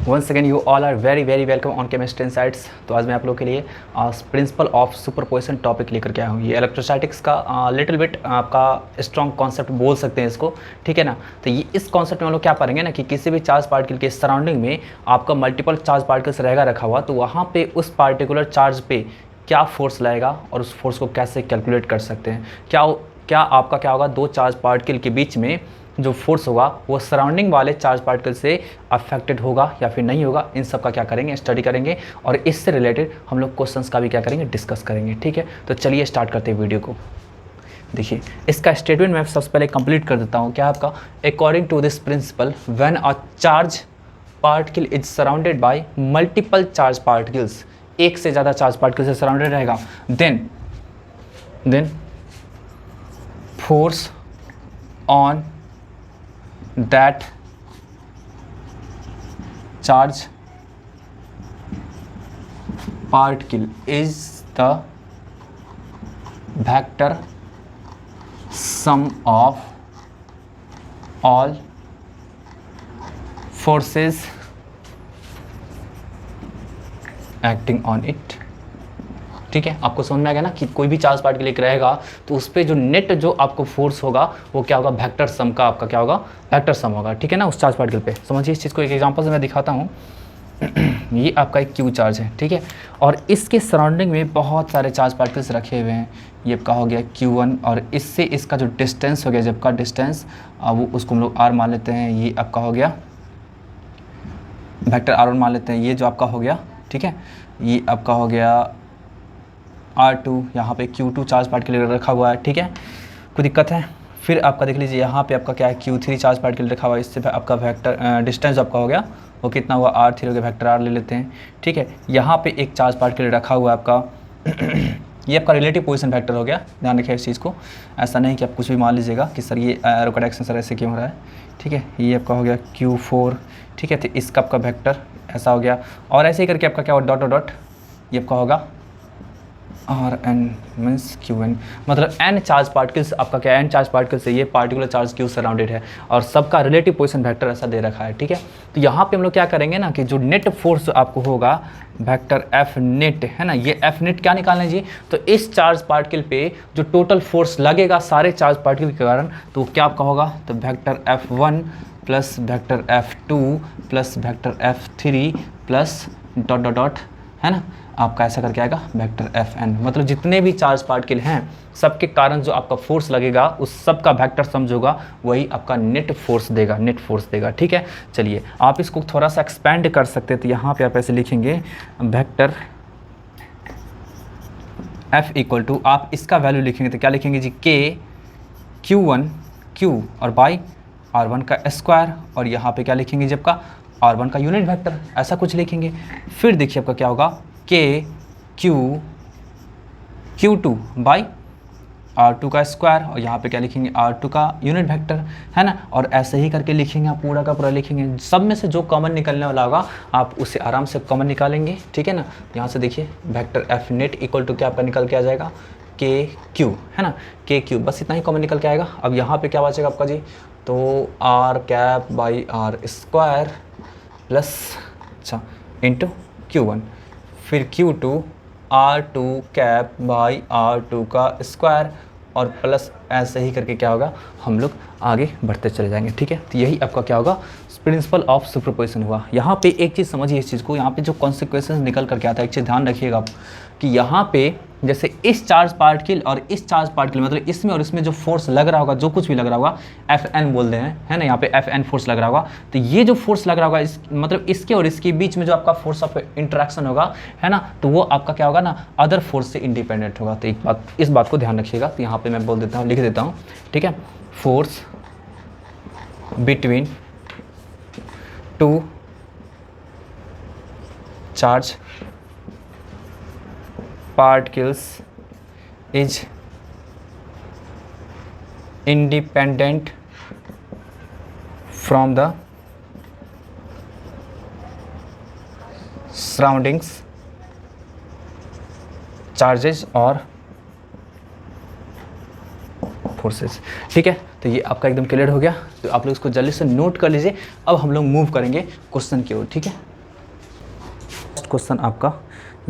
Once again you all are very very welcome on chemistry insights. तो आज मैं आप लोगों के लिए प्रिंसिपल ऑफ सुपरपोजिशन टॉपिक लेकर के आया हूँ। ये इलेक्ट्रोस्टैटिक्स का लिटिल बिट आपका स्ट्रॉन्ग कॉन्सेप्ट बोल सकते हैं इसको, ठीक है ना। तो ये इस कॉन्सेप्ट में हम लोग क्या पढ़ेंगे ना कि किसी भी चार्ज पार्टिकल के सराउंडिंग में आपका मल्टीपल चार्ज पार्टिकल्स रहेगा रखा हुआ, तो वहाँ पे उस पार्टिकुलर चार्ज पे क्या फोर्स लगेगा और उस फोर्स को कैसे कैलकुलेट कर सकते हैं। क्या आपका क्या होगा, दो चार्ज पार्टिकल के बीच में जो फोर्स होगा वो सराउंडिंग वाले चार्ज पार्टिकल से अफेक्टेड होगा या फिर नहीं होगा, इन सब का क्या करेंगे, स्टडी करेंगे। और इससे रिलेटेड हम लोग क्वेश्चंस का भी क्या करेंगे, डिस्कस करेंगे, ठीक है। तो चलिए स्टार्ट करते हैं वीडियो को। देखिए इसका स्टेटमेंट मैं सबसे पहले कंप्लीट कर देता हूँ। क्या आपका, according to this principle when a charge particle is surrounded by multiple charge particles, एक से ज़्यादा चार्ज पार्टिकल से सराउंडेड रहेगा, then force on that charge particle is the vector sum of all forces acting on it। ठीक है, आपको समझ में आ गया ना कि कोई भी चार्ज पार्टिकल एक रहेगा तो उस पर जो नेट जो आपको फोर्स होगा वो क्या होगा, वेक्टर सम का आपका क्या होगा, वेक्टर सम होगा, ठीक है ना, उस चार्ज पार्टिकल पे। समझिए इस चीज़ को एक एग्जांपल से मैं दिखाता हूँ। ये आपका एक क्यू चार्ज है, ठीक है, और इसके सराउंडिंग में बहुत सारे चार्ज पार्टिकल्स रखे हुए हैं। ये आपका हो गया Q1 और इससे इसका जो डिस्टेंस हो गया, जब का डिस्टेंस वो उसको हम लोग R मान लेते हैं। ये आपका हो गया वेक्टर R1 मान लेते हैं। ये जो आपका हो गया, ठीक है, ये आपका हो गया R2, यहाँ पे Q2 चार्ज पार्टिकल रखा हुआ है, ठीक है, कोई दिक्कत है। फिर आपका देख लीजिए यहाँ पे आपका क्या है, Q3 चार्ज पार्टिकल रखा हुआ है। इससे आपका वेक्टर डिस्टेंस आपका हो गया वो कितना हुआ, R3 हो गया, वेक्टर R ले लेते हैं, ठीक है। यहाँ पे एक चार्ज पार्टिकल रखा हुआ है आपका ये आपका रिलेटिव पोजीशन वेक्टर हो गया। ध्यान रखिए इस चीज़ को, ऐसा नहीं कि आप कुछ भी मान लीजिएगा कि सर ये एरो का डायरेक्शन सर ऐसे क्यों हो रहा है, ठीक है। ये आपका हो गया Q4, ठीक है, तो इसका आपका वेक्टर ऐसा हो गया। और ऐसे ही करके आपका क्या होगा, डॉट डॉट ये आपका होगा Rn मीन्स Qn, मतलब n चार्ज पार्टिकल्स आपका क्या, n चार्ज पार्टिकल से ये पार्टिकुलर चार्ज Q सराउंडेड है और सबका रिलेटिव पोजीशन वेक्टर ऐसा दे रखा है, ठीक है। तो यहाँ पे हम लोग क्या करेंगे ना कि जो नेट फोर्स आपको होगा वेक्टर F नेट है ना, ये F नेट क्या निकालना है जी, तो इस चार्ज पार्टिकल पे जो टोटल फोर्स लगेगा सारे चार्ज पार्टिकल के कारण, तो क्या आपका होगा, तो vector F1 plus vector F2 plus vector F3 plus dot dot dot, है ना, आपका ऐसा करके आएगा वेक्टर Fn। मतलब जितने भी चार्ज पार्टिकल हैं सबके कारण जो आपका फोर्स लगेगा उस सब का वेक्टर समझोगा, वही आपका नेट फोर्स देगा, ठीक है। चलिए आप इसको थोड़ा सा एक्सपेंड कर सकते हैं, तो यहाँ पे आप ऐसे लिखेंगे वेक्टर F इक्वल टू, आप इसका वैल्यू लिखेंगे तो क्या लिखेंगे जी, K Q1 Q और बाई R1 का स्क्वायर, और यहाँ पे क्या लिखेंगे जी आपका R1 का यूनिट वेक्टर, ऐसा कुछ लिखेंगे। फिर देखिए आपका क्या होगा, K Q2 बाई R2 का स्क्वायर, और यहाँ पे क्या लिखेंगे, R2 का यूनिट वेक्टर, है ना। और ऐसे ही करके लिखेंगे, आप पूरा का पूरा लिखेंगे। सब में से जो कॉमन निकलने वाला होगा आप उसे आराम से कॉमन निकालेंगे, ठीक है ना। यहाँ से देखिए vector F net equal to क्या आपका निकल के आ जाएगा, KQ, है ना, KQ, बस इतना ही कॉमन निकल के आएगा। अब यहाँ पे क्या बचेगा आपका जी, तो R cap by R square plus अच्छा इंटू Q1, फिर Q2 R2 cap by R2 का स्क्वायर, और प्लस ऐसे ही करके क्या होगा, हम लोग आगे बढ़ते चले जाएंगे, ठीक है। तो यही आपका क्या होगा, प्रिंसिपल ऑफ सुपरपोजिशन हुआ। यहाँ पे एक चीज़ समझिए इस चीज़ को, यहाँ पे जो कॉन्सिक्वेंसेस निकल करके आता है, एक चीज़ ध्यान रखिएगा आप कि यहाँ पे जैसे इस चार्ज पार्टिकल और इस चार्ज पार्टिकल, मतलब इसमें और इसमें जो फोर्स लग रहा होगा, जो कुछ भी लग रहा होगा, Fn बोल रहे हैं, है ना, यहाँ पे Fn फोर्स लग रहा होगा। तो ये जो फोर्स लग रहा होगा मतलब इसके और इसके बीच में जो आपका फोर्स ऑफ इंटरेक्शन होगा, है ना, तो वो आपका क्या होगा ना, अदर फोर्स से इंडिपेंडेंट होगा। तो एक बात, इस बात को ध्यान रखिएगा। तो यहाँ पे मैं बोल देता हूँ, लिख देता हूँ, ठीक है, force between two charge particles is independent from the surroundings charges और फोर्सेस, ठीक है। तो ये आपका एकदम क्लियर हो गया। तो आप लोग इसको जल्दी से नोट कर लीजिए। अब हम लोग मूव करेंगे क्वेश्चन की ओर, ठीक है। फर्स्ट क्वेश्चन आपका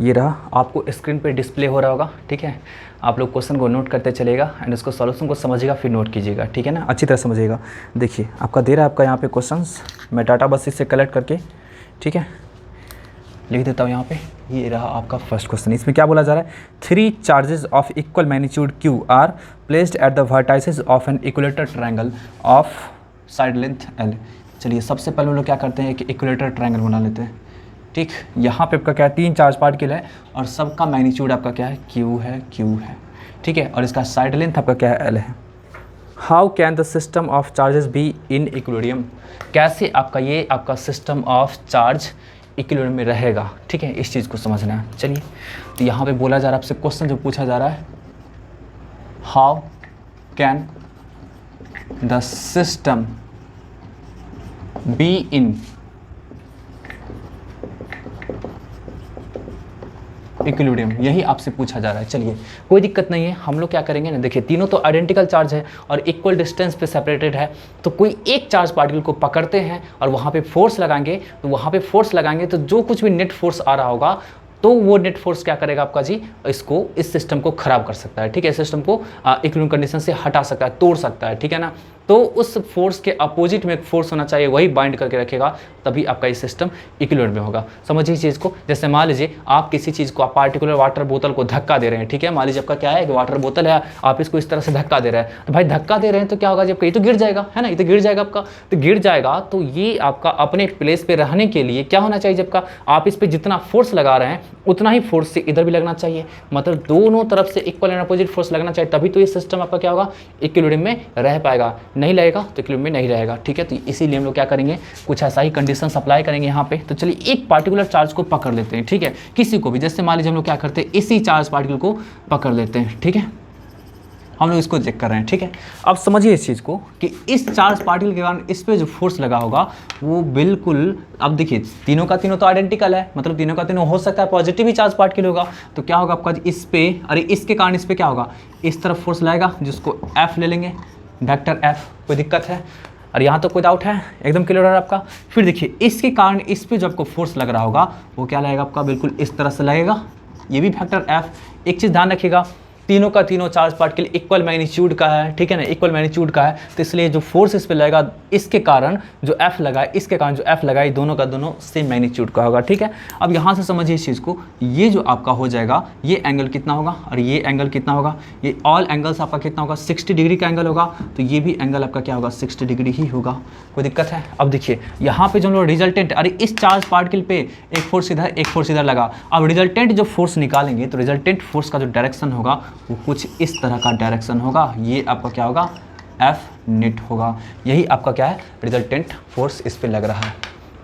ये रहा, आपको स्क्रीन पे डिस्प्ले हो रहा होगा, ठीक है। आप लोग क्वेश्चन को नोट करते चलेगा एंड उसको सॉल्यूशन को समझिएगा, फिर नोट कीजिएगा, ठीक है ना, अच्छी तरह समझिएगा। देखिए आपका दे रहा है आपका यहाँ पे क्वेश्चंस, मैं डाटा बस से कलेक्ट करके, ठीक है, लिख देता हूँ यहाँ पे। ये रहा आपका फर्स्ट क्वेश्चन। इसमें क्या बोला जा रहा है, 3 charges of equal magnitude Q R placed at the vertices of an equilateral triangle of side length L. चलिए सबसे पहले हम लोग क्या करते हैं कि इक्विलेटरल ट्रायंगल बना लेते हैं, ठीक। यहाँ पे आपका क्या है, 3 चार्ज पार्टिकल है और सबका मैग्नीट्यूड आपका क्या है, क्यू है, ठीक है, और इसका साइड लेंथ आपका क्या है, एल है। How can the system of charges be in equilibrium, कैसे आपका ये आपका सिस्टम ऑफ चार्ज इक्विलिब्रियम में रहेगा, ठीक है, इस चीज़ को समझना है। चलिए तो यहाँ पे बोला जा रहा है आपसे, क्वेश्चन जो पूछा जा रहा है, how can the system be in equilibrium, यही आपसे पूछा जा रहा है। चलिए कोई दिक्कत नहीं है, हम लोग क्या करेंगे ना, देखिए तीनों तो आइडेंटिकल चार्ज है और इक्वल डिस्टेंस पे सेपरेटेड है, तो कोई एक चार्ज पार्टिकल को पकड़ते हैं और वहाँ पे फोर्स लगाएंगे, तो वहाँ पे फोर्स लगाएंगे तो जो कुछ भी नेट फोर्स आ रहा होगा, तो वो नेट फोर्स क्या करेगा आपका जी, इसको, इस सिस्टम को खराब कर सकता है, ठीक है, सिस्टम को इक्विलिब्रियम कंडीशन से हटा सकता है, तोड़ सकता है, ठीक है ना। तो उस फोर्स के अपोजिट में एक फोर्स होना चाहिए, वही बाइंड करके रखेगा, तभी आपका ये सिस्टम इक्विलिब्रियम में होगा। समझिए इस चीज़ को। जैसे मान लीजिए आप किसी चीज़ को, आप पार्टिकुलर वाटर बोतल को धक्का दे रहे हैं, ठीक है, मान लीजिए आपका क्या है कि वाटर बोतल है, आप इसको इस तरह से धक्का दे रहे हैं, तो भाई धक्का दे रहे हैं तो क्या होगा, जब ये तो गिर जाएगा, है ना, ये तो गिर जाएगा आपका, तो गिर जाएगा, तो ये आपका अपने प्लेस पे रहने के लिए क्या होना चाहिए, जबका आप इस पर जितना फोर्स लगा रहे हैं उतना ही फोर्स से इधर भी लगना चाहिए, मतलब दोनों तरफ से इक्वल एंड अपोजिट फोर्स लगना चाहिए, तभी तो ये सिस्टम आपका क्या होगा, इक्विलिब्रियम में रह पाएगा। नहीं लगेगा तो इक्विलिब्रियम में नहीं रहेगा, ठीक है। तो इसीलिए हम लोग क्या करेंगे, कुछ ऐसा ही कंडीशन अप्लाई करेंगे यहाँ पे। तो चलिए एक पार्टिकुलर चार्ज को पकड़ लेते हैं, ठीक है, किसी को भी, जैसे मान लीजिए हम लोग क्या करते हैं, इसी चार्ज पार्टिकल को पकड़ लेते हैं, ठीक है, हम लोग इसको चेक कर रहे हैं, ठीक है। अब समझिए इस चीज़ को कि इस चार्ज पार्टिकल के कारण इस पे जो फोर्स लगा होगा वो बिल्कुल, अब देखिए तीनों का तीनों तो आइडेंटिकल है, मतलब तीनों का तीनों हो सकता है पॉजिटिव ही चार्ज पार्टिकल होगा, तो क्या होगा आपका इस पे, अरे इसके कारण इस पे क्या होगा, इस तरफ फोर्स लगेगा, जिसको एफ ले लेंगे, वेक्टर एफ, कोई दिक्कत है, और यहाँ तो कोई डाउट है, एकदम क्लियर है आपका। फिर देखिए इसके कारण इस पे जो आपको फोर्स लग रहा होगा वो क्या लगेगा आपका, बिल्कुल इस तरह से लगेगा, ये भी फैक्टर एफ। एक चीज़ ध्यान रखिएगा, तीनों का तीनों चार्ज पार्टिकल इक्वल मैग्नीट्यूड का है, ठीक है ना, इक्वल मैग्नीट्यूड का है, तो इसलिए जो फोर्स इस पे लगेगा, इसके कारण जो एफ लगा है, इसके कारण जो एफ लगा है, दोनों का दोनों सेम मैग्नीट्यूड का होगा, ठीक है। अब यहाँ से समझिए इस चीज़ को, ये जो आपका हो जाएगा, ये एंगल कितना होगा और ये एंगल कितना होगा, ये ऑल एंगल्स आपका कितना होगा, 60 डिग्री का एंगल होगा, तो ये भी एंगल आपका क्या होगा, 60 डिग्री ही होगा, कोई दिक्कत है। अब देखिए यहाँ पे जो हम लोग रिजल्टेंट, अरे इस चार्ज पार्टिकल पे एक फोर्स इधर, एक फोर्स इधर लगा, अब रिजल्टेंट जो फोर्स निकालेंगे तो रिजल्टेंट फोर्स का जो डायरेक्शन होगा वो कुछ इस तरह का डायरेक्शन होगा, ये आपका क्या होगा, एफ नेट होगा, यही आपका क्या है, रिजल्टेंट फोर्स इस पे लग रहा है,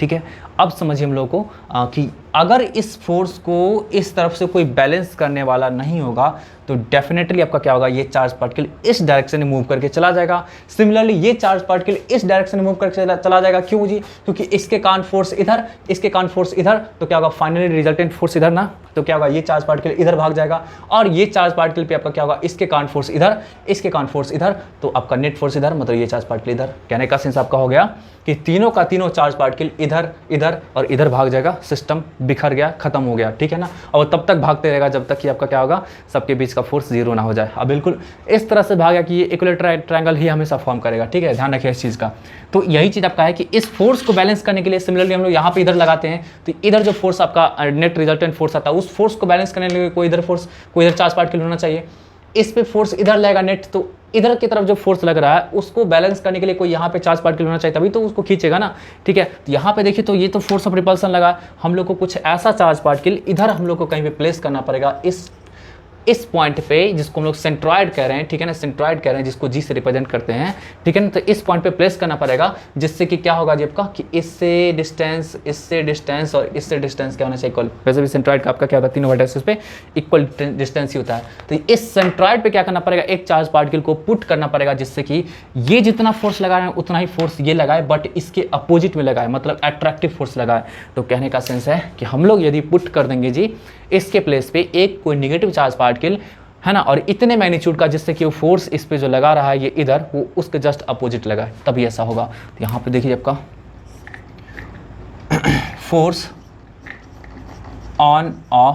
ठीक है। अब समझिए हम लोग को कि अगर इस फोर्स को इस तरफ से कोई बैलेंस करने वाला नहीं होगा तो डेफिनेटली आपका क्या होगा, ये चार्ज पार्टिकल इस डायरेक्शन में मूव करके चला जाएगा। सिमिलरली ये चार्ज पार्टिकल इस डायरेक्शन में मूव करके चला जाएगा, क्यों जी, क्योंकि इसके कारण फोर्स इधर, इसके कारण फोर्स इधर, तो क्या होगा, फाइनली रिजल्टेंट फोर्स इधर ना, तो क्या होगा, ये चार्ज पार्टिकल इधर भाग जाएगा और ये चार्ज पार्टिकल पे आपका क्या होगा, इसके कारण फोर्स इधर, इसके कारण फोर्स इधर, तो आपका नेट फोर्स इधर, मतलब ये चार्ज पार्टिकल इधर। कहने का सेंस आपका हो गया कि तीनों का तीनों चार्ज पार्टिकल इधर, इधर और इधर भाग जाएगा, सिस्टम बिखर गया, खत्म हो गया, ठीक है ना। और तब तक भागते रहेगा जब तक कि आपका क्या होगा, सबके बीच का फोर्स जीरो ना हो जाए। अब बिल्कुल इस तरह से भागा कि ये इक्विलेटरल ट्रायंगल ही हमेशा फॉर्म करेगा, ठीक है, ध्यान रखिए इस चीज़ का। तो यही चीज़ आपका है कि इस फोर्स को बैलेंस करने के लिए सिमिलरली हम लोग यहाँ पे इधर लगाते हैं, तो इधर जो फोर्स आपका नेट रिजल्टेंट फोर्स आता है, उस फोर्स को बैलेंस करने के लिए कोई इधर फोर्स, कोई इधर चार्ज पार्टिकल होना चाहिए, इस पे फोर्स इधर लगेगा नेट, तो इधर की तरफ जो फोर्स लग रहा है उसको बैलेंस करने के लिए कोई यहाँ पे चार्ज पार्टिकल होना चाहिए, तभी तो उसको खींचेगा ना, ठीक है। तो यहाँ पे देखिए, तो ये तो फोर्स ऑफ रिपल्सन लगा, हम लोग को कुछ ऐसा चार्ज पार्टिकल इधर हम लोग को कहीं पे प्लेस करना पड़ेगा, इस पॉइंट पे, जिसको हम लोग सेंट्रॉइड कह रहे हैं, ठीक है ना, सेंट्रॉइड कह रहे हैं, जिसको जी से रिप्रेजेंट करते हैं, ठीक है ना। तो इस पॉइंट पे प्लेस करना पड़ेगा, जिससे कि क्या होगा जी आपका, कि इससे डिस्टेंस और इससे डिस्टेंस क्या होना चाहिए, इक्वल। वैसे भी सेंट्रॉइड का आपका क्या होता है, तीनों वर्टेक्सेस पे इक्वल डिस्टेंस ही होता है। तो इस सेंट्रॉइड पे क्या करना पड़ेगा, एक चार्ज पार्टिकल को पुट करना पड़ेगा, जिससे कि ये जितना फोर्स लगा रहे हैं उतना ही फोर्स ये लगाए, बट इसके अपोजिट में लगाए, मतलब अट्रैक्टिव फोर्स लगाए। तो कहने का सेंस है कि हम लोग यदि पुट कर देंगे जी इसके प्लेस पे एक कोई निगेटिव चार्ज पार्टिकल, है ना, और इतने मैग्नीट्यूड का, जिससे कि वो फोर्स इस पे जो लगा रहा है ये इधर, वो उसके जस्ट अपोजिट लगा है, तभी ऐसा होगा। तो यहाँ पे देखिए आपका force on a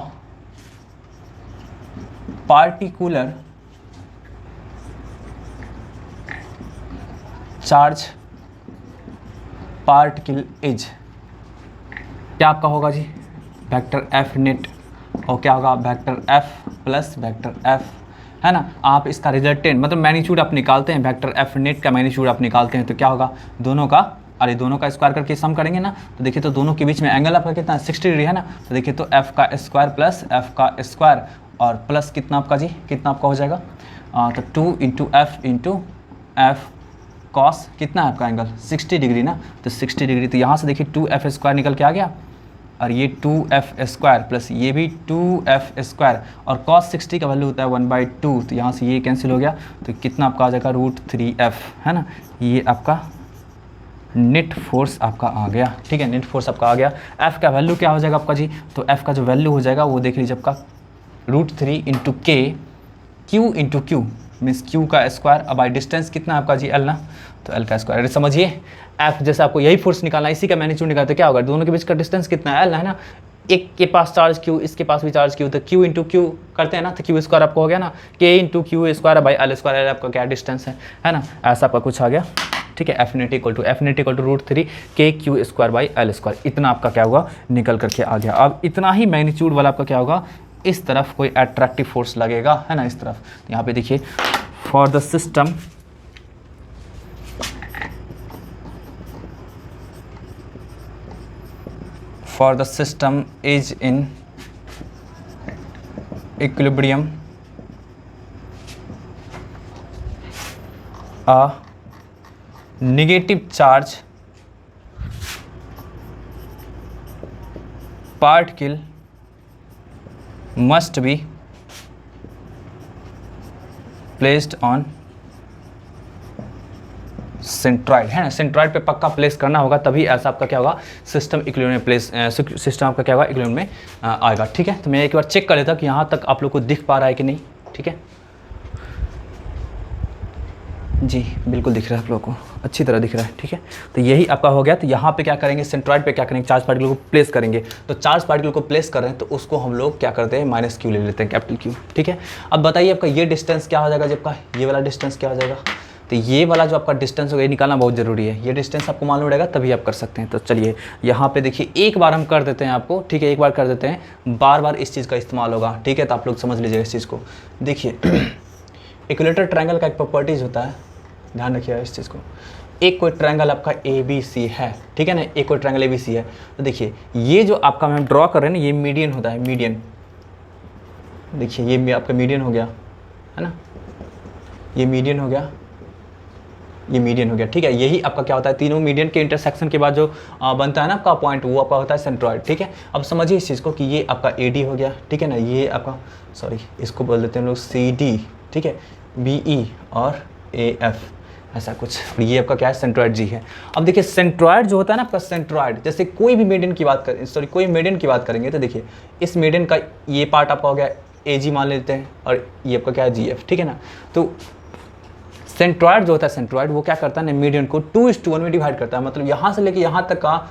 particular charge particle is, क्या आपका होगा जी, वेक्टर एफ नेट, और क्या होगा vector F plus vector F, है ना। आप इसका रिजल्टेंट मतलब मैग्नीट्यूड आप निकालते हैं, वेक्टर एफ नेट का मैग्नीट्यूड आप निकालते हैं तो क्या होगा, दोनों का, अरे दोनों का स्क्वायर करके सम करेंगे ना, तो देखिए तो दोनों के बीच में एंगल आपका कितना है 60 डिग्री है ना, तो देखिए तो एफ का स्क्वायर प्लस एफ का स्क्वायर और प्लस कितना आपका जी, कितना आपका हो जाएगा, तो 2 इंटू एफ कॉस कितना है आपका एंगल 60 डिग्री ना, तो 60 डिग्री, तो यहाँ से देखिए 2f स्क्वायर निकल के आ गया, और ये 2f स्क्वायर प्लस ये भी 2f स्क्वायर, और cos 60 का वैल्यू होता है 1/2, तो यहाँ से ये कैंसिल हो गया, तो कितना आपका आ जाएगा √3f, है ना। ये आपका नेट फोर्स आपका आ गया, ठीक है, नेट फोर्स आपका आ गया। f का वैल्यू क्या हो जाएगा आपका जी, तो f का जो वैल्यू हो जाएगा वो देख लीजिए आपका √3 into k q into Q means q का स्क्वायर, अब बाई डिस्टेंस कितना आपका जी l ना, तो l का स्क्वायर, अरे समझिए f जैसे आपको यही फोर्स निकालना है, इसी का मैग्नीट्यूड निकालना, तो क्या होगा, दोनों के बीच का डिस्टेंस कितना है l है ना, एक के पास चार्ज q, इसके पास भी चार्ज q, तो q इंटू क्यू करते हैं ना, तो q स्क्वायर आपको हो गया ना, k into Q square by l square, आपका क्या डिस्टेंस है ना, ऐसा आपका कुछ आ गया, ठीक है। F net equal to √3 k q square by l square, इतना आपका क्या होगा निकल करके आ गया। अब इतना ही मैग्नीट्यूड वाला आपका क्या होगा, इस तरफ कोई अट्रैक्टिव फोर्स लगेगा, है ना, इस तरफ, तो यहाँ पे देखिए for the system is in equilibrium a negative charge particle must be placed on centroid, है ना, सेंट्रॉइड पे पक्का प्लेस करना होगा, तभी ऐसा आपका क्या होगा सिस्टम इक्विलिब्रियम में प्लेस, सिस्टम आपका क्या होगा इक्विलिब्रियम में आएगा, ठीक है। तो मैं एक बार चेक कर लेता कि यहाँ तक आप लोग को दिख पा रहा है कि नहीं, ठीक है जी, बिल्कुल दिख रहा है आप लोगों को, अच्छी तरह दिख रहा है, ठीक है। तो यही आपका हो गया, तो यहाँ पे क्या करेंगे, सेंट्रॉइड पे क्या करेंगे, चार्ज पार्टिकल को प्लेस करेंगे, तो चार्ज पार्टिकल को प्लेस कर रहे हैं तो उसको हम लोग क्या करते हैं -q ले लेते हैं, कैपिटल Q, ठीक है। अब बताइए आपका ये डिस्टेंस क्या हो जाएगा, जब का ये वाला डिस्टेंस क्या हो जाएगा, तो ये वाला जो आपका डिस्टेंस होगा ये निकालना बहुत ज़रूरी है, ये डिस्टेंस आपको मालूम रहेगा तभी आप कर सकते हैं। तो चलिए यहाँ पे देखिए एक बार हम कर देते हैं आपको, ठीक है, एक बार कर देते हैं, बार बार इस चीज़ का इस्तेमाल होगा, ठीक है, तो आप लोग समझ लीजिएगा इस चीज़ को। देखिए इक्विलेटरल ट्रायंगल का एक प्रॉपर्टीज़ होता है, ध्यान रखिएगा इस चीज़ को। एक कोई ट्रायंगल आपका ABC है, ठीक है ना, एक कोई ट्रायंगल ABC है, तो देखिए ये जो आपका हम ड्रॉ कर रहे हैं ना, ये मीडियन होता है, मीडियन, देखिए ये आपका मीडियन हो गया, है ना, ये मीडियन हो गया, ये मीडियन हो गया, ठीक है। यही आपका क्या होता है, तीनों मीडियन के इंटरसेक्शन के बाद जो बनता है ना आपका पॉइंट, वो आपका होता है सेंट्रॉइड, ठीक है। अब समझिए इस चीज़ को कि ये आपका AD हो गया, ठीक है ना, ये आपका सॉरी इसको बोल देते हैं हम लोग CD, ठीक है, BE और AF, ऐसा कुछ, और ये आपका क्या है सेंट्रॉइड G है। अब देखिए सेंट्रॉइड जो होता है ना आपका सेंट्रॉइड, जैसे कोई भी मीडियन की बात करें, सॉरी कोई मीडियन की बात करेंगे, तो देखिए इस मीडियन का ये पार्ट आपका हो गया AG मान लेते हैं, और ये आपका क्या है GF, ठीक है ना। तो सेंट्रॉइड जो होता है, सेंट्रॉइड वो क्या करता है ना, मीडियन को 2:1 में डिवाइड करता है, मतलब यहाँ से लेके यहाँ तक का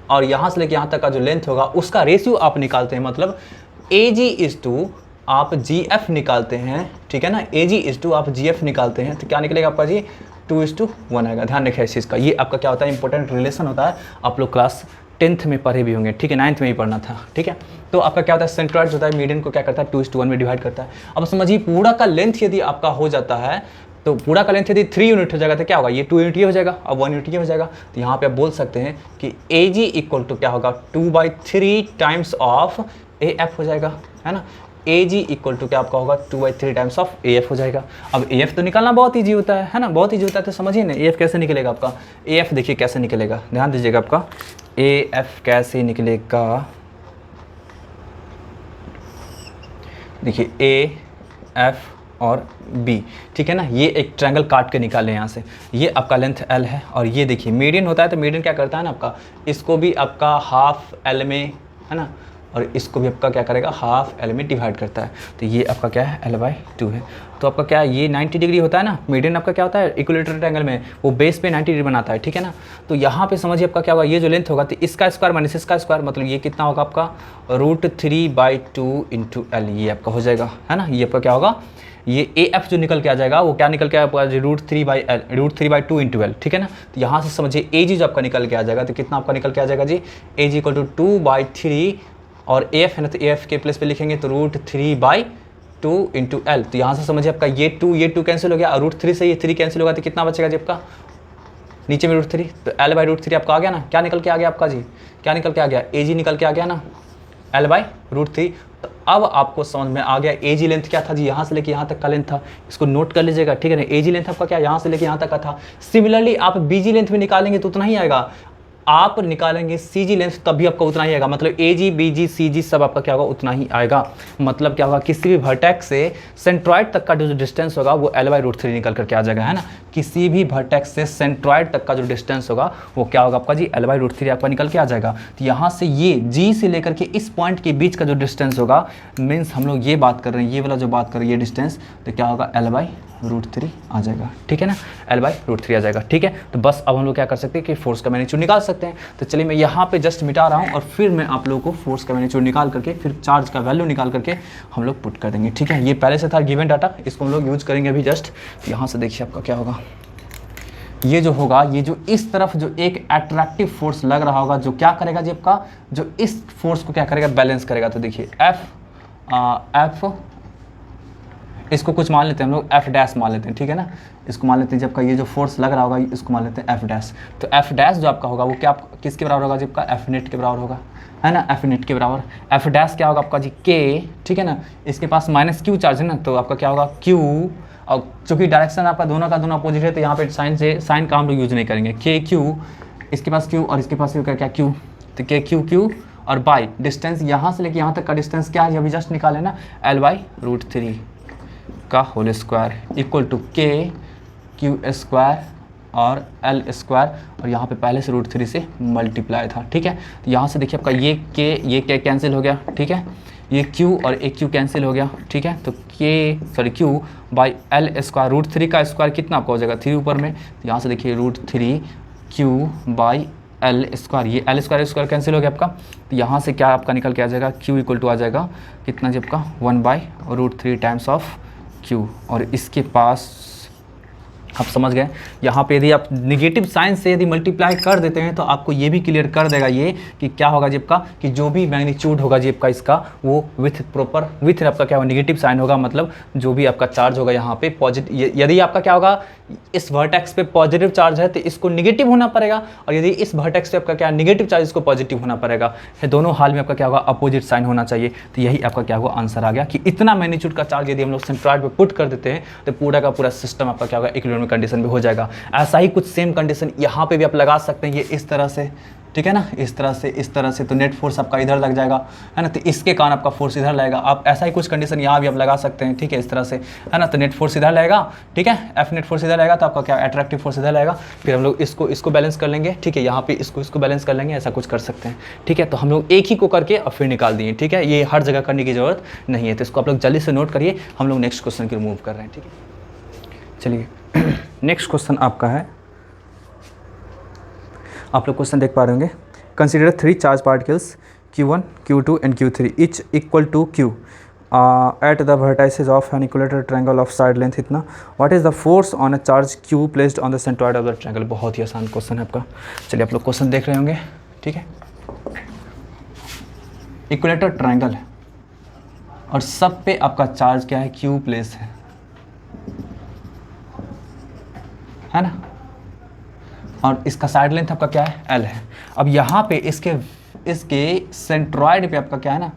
और यहाँ से लेके यहाँ तक का जो लेंथ होगा उसका रेशियो आप निकालते हैं, मतलब AG आप GF निकालते हैं, ठीक है ना, AG आप GF निकालते हैं, तो क्या निकलेगा आपका जी 2:1 आएगा। ध्यान रखिए इस चीज़ का, ये आपका क्या होता है इंपॉर्टेंट रिलेशन होता है, आप लोग क्लास 10th में पढ़े भी होंगे, ठीक है, 9th में ही पढ़ना था, ठीक है। तो आपका क्या होता है सेंट्रॉइड होता है मीडियन को क्या करता है 2:1 में डिवाइड करता है। अब समझिए पूरा का लेंथ यदि आपका हो जाता है, तो पूरा का लेंथ यदि 3 यूनिट हो जाएगा तो क्या होगा, ये 2 यूनिट ये हो जाएगा, अब 1 यूनिट ये हो जाएगा, तो यहाँ पे आप बोल सकते हैं कि AG इक्वल टू क्या होगा 2/3 टाइम्स ऑफ AF हो जाएगा, है ना। AG इक्वल टू क्या आपका होगा 2/3 टाइम्स ऑफ AF हो जाएगा। अब AF तो निकालना बहुत ईजी होता है ना, बहुत ईजी होता है, तो समझिए ना AF कैसे निकलेगा आपका, AF देखिए कैसे निकलेगा, ध्यान दीजिएगा, आपका AF कैसे निकलेगा, देखिए AF और B, ठीक है ना, ये एक ट्रायंगल काट के निकाले यहाँ से, ये आपका लेंथ L है, और ये देखिए मीडियन होता है, तो मीडियन क्या करता है ना आपका, इसको भी आपका हाफ L में, है ना, और इसको भी आपका क्या करेगा, हाफ एल में डिवाइड करता है। तो ये आपका क्या है, l/2 है। तो आपका क्या है, ये 90 डिग्री होता है ना, मीडियन आपका क्या होता है इक्विलेटरल ट्रायंगल में, वो बेस पे 90 डिग्री बनाता है, ठीक है ना। तो यहाँ पे समझिए आपका क्या होगा, ये जो लेंथ होगा तो इसका स्क्वायर माइनस इसका स्क्वायर, मतलब ये कितना होगा आपका √3/2 × l, ये आपका हो जाएगा, है ना। ये आपका क्या होगा, ये AF जो निकल के आ जाएगा वो क्या निकल के आपका √3/2 × l, ठीक है ना। तो यहाँ से समझिए AG जो आपका निकल के आ जाएगा, तो कितना आपका निकल के आ जाएगा जी, AG = 2/3 और AF है ना, तो AF के प्लेस पे लिखेंगे तो √3/2 × l। तो यहाँ से समझिए आपका ये 2 कैंसिल हो गया, और √3 से ये 3 कैंसिल होगा, तो कितना बचेगा जी आपका नीचे में √3, तो l/√3 आपका आ गया ना। क्या निकल के आ गया आपका जी, क्या निकल के आ गया, AG निकल के आ गया ना, l/√3। तो अब आपको समझ में आ गया AG लेंथ क्या था जी, यहाँ से लेके यहाँ तक का लेंथ था, इसको नोट कर लीजिएगा, ठीक है ना। AG लेंथ आपका क्या, यहाँ से लेके यहाँ तक का था। सिमिलरली आप BG लेंथ भी निकालेंगे तो उतना ही आएगा, आप निकालेंगे CG लेंथ तब भी आपका उतना ही आएगा, मतलब AG BG CG सब आपका क्या होगा, उतना ही आएगा। मतलब क्या होगा, किसी भी वर्टेक्स से सेंट्रॉइड तक का जो डिस्टेंस होगा वो l/√3 निकल करके आ जाएगा, है ना। किसी भी वर्टेक्स से सेंट्रॉइड तक का जो डिस्टेंस होगा वो क्या होगा आपका जी, l/√3 आपका निकल के आ जाएगा। तो यहाँ से ये G से लेकर के इस पॉइंट के बीच का जो डिस्टेंस होगा, मीन्स हम लोग ये बात कर रहे हैं, ये वाला जो बात कर रहे हैं ये डिस्टेंस, तो क्या होगा l/√3 आ जाएगा, ठीक है ना, l/√3 आ जाएगा, ठीक है। तो बस अब हम लोग क्या कर सकते हैं कि फोर्स का मैग्नीट्यूड निकाल सकते हैं। तो चलिए मैं यहाँ पे जस्ट मिटा रहा हूँ और फिर मैं आप लोगों को फोर्स का मैग्नीट्यूड निकाल करके फिर चार्ज का वैल्यू निकाल करके हम लोग पुट कर देंगे, ठीक है। ये पहले से था गिवन डाटा, इसको हम लोग यूज करेंगे अभी जस्ट। यहाँ से देखिए आपका क्या होगा, ये जो होगा, ये जो इस तरफ जो एक अट्रैक्टिव फोर्स लग रहा होगा, जो क्या करेगा जी आपका, जो इस फोर्स को क्या करेगा, बैलेंस करेगा। तो देखिए F इसको कुछ मान लेते हैं हम लोग, F' मान लेते हैं, ठीक है ना। इसको मान लेते हैं, जब का ये जो फोर्स लग रहा होगा इसको मान लेते हैं F'। तो F' जो आपका होगा वो क्या किसके बराबर होगा जी आपका, F नेट के बराबर होगा, है ना, F नेट के बराबर। F' क्या होगा आपका जी, K, ठीक है ना। इसके पास -Q चार्ज है ना, तो आपका क्या होगा Q, और चूंकि डायरेक्शन आपका दोनों का दोनों अपोजिट है तो यहाँ पे साइन का हम लोग यूज नहीं करेंगे। KQ, इसके पास Q और इसके पास क्या Q, तो KQ और बाई डिस्टेंस यहाँ से लेके यहाँ तक का डिस्टेंस क्या है, अभी जस्ट निकाले ना, l/√3 का whole square equal to KQ² और L², और यहाँ पे पहले से √3 से मल्टीप्लाई था, ठीक है। तो यहाँ से देखिए आपका ये K कैंसिल हो गया, ठीक है, ये Q और एक Q कैंसिल हो गया, ठीक है। तो Q बाई L², √3 का स्क्वायर कितना आपका हो जाएगा 3 ऊपर में, तो यहाँ से देखिए √3Q बाई L², ये L² कैंसिल हो गया आपका। तो यहाँ से क्या आपका निकल के आ जाएगा, Q इक्वल टू आ जाएगा कितना जी आपका 1/√3 टाइम्स ऑफ Q, और इसके पास आप समझ गए। यहाँ पे यदि आप निगेटिव साइन से यदि मल्टीप्लाई कर देते हैं तो आपको ये भी क्लियर कर देगा ये कि क्या होगा जी आपका, कि जो भी मैग्नीट्यूड होगा जी आपका इसका, वो विथ आपका क्या होगा, निगेटिव साइन होगा, मतलब जो भी आपका चार्ज होगा यहाँ पे पॉजिटिव, यदि आपका क्या होगा इस वर्टेक्स पे पॉजिटिव चार्ज है तो इसको निगेटिव होना पड़ेगा, और यदि इस वर्टेक्स पे आपका क्या निगेटिव चार्ज, इसको पॉजिटिव होना पड़ेगा। दोनों हाल में आपका क्या होगा, अपोजिट साइन होना चाहिए। तो यही आपका क्या होगा आंसर आ गया कि इतना मैग्नीट्यूड का चार्ज यदि हम लोग सेंट्रॉइड पे पुट कर देते हैं तो पूरा का पूरा सिस्टम आपका क्या होगा, इक्विलिब्रियम कंडीशन में हो जाएगा। ऐसा ही कुछ सेम कंडीशन यहाँ पे भी आप लगा सकते हैं, ये इस तरह से, ठीक है ना, इस तरह से तो नेट फोर्स आपका इधर लग जाएगा, है ना, तो इसके कारण आपका फोर्स इधर लगेगा। आप ऐसा ही कुछ कंडीशन यहाँ भी आप लगा सकते हैं, ठीक है, इस तरह से, है ना, तो नेट फोर्स इधर लगेगा, ठीक है, F नेट फोर्स इधर लगेगा, तो आपका क्या अट्रैक्टिव फोर्स इधर लगेगा। फिर हम लोग इसको बैलेंस कर लेंगे, ठीक है, यहाँ पे इसको बैलेंस कर लेंगे, ऐसा कुछ कर सकते हैं, ठीक है। तो हम लोग एक ही को करके और फिर निकाल दिए, ठीक है, ये हर जगह करने की जरूरत नहीं है। तो इसको आप लोग जल्दी से नोट करिए, हम लोग नेक्स्ट क्वेश्चन की मूव कर रहे हैं, ठीक है। चलिए नेक्स्ट क्वेश्चन आपका है, आप लोग क्वेश्चन देख पा रहे होंगे। Consider 3 charge particles Q1, Q2 and Q3 each equal to Q at the vertices of an equilateral triangle of side length इतना. What is the force on a charge Q placed on the centroid of the triangle? बहुत ही आसान question है आपका। चलिए आप लोग question देख रहे होंगे, ठीक है। इक्विलेटरल ट्रायंगल है और सब पे आपका चार्ज क्या है, Q प्लेस है ना, और इसका साइड लेंथ आपका क्या है, L है। अब यहाँ पे इसके सेंट्रॉइड पे आपका क्या है ना,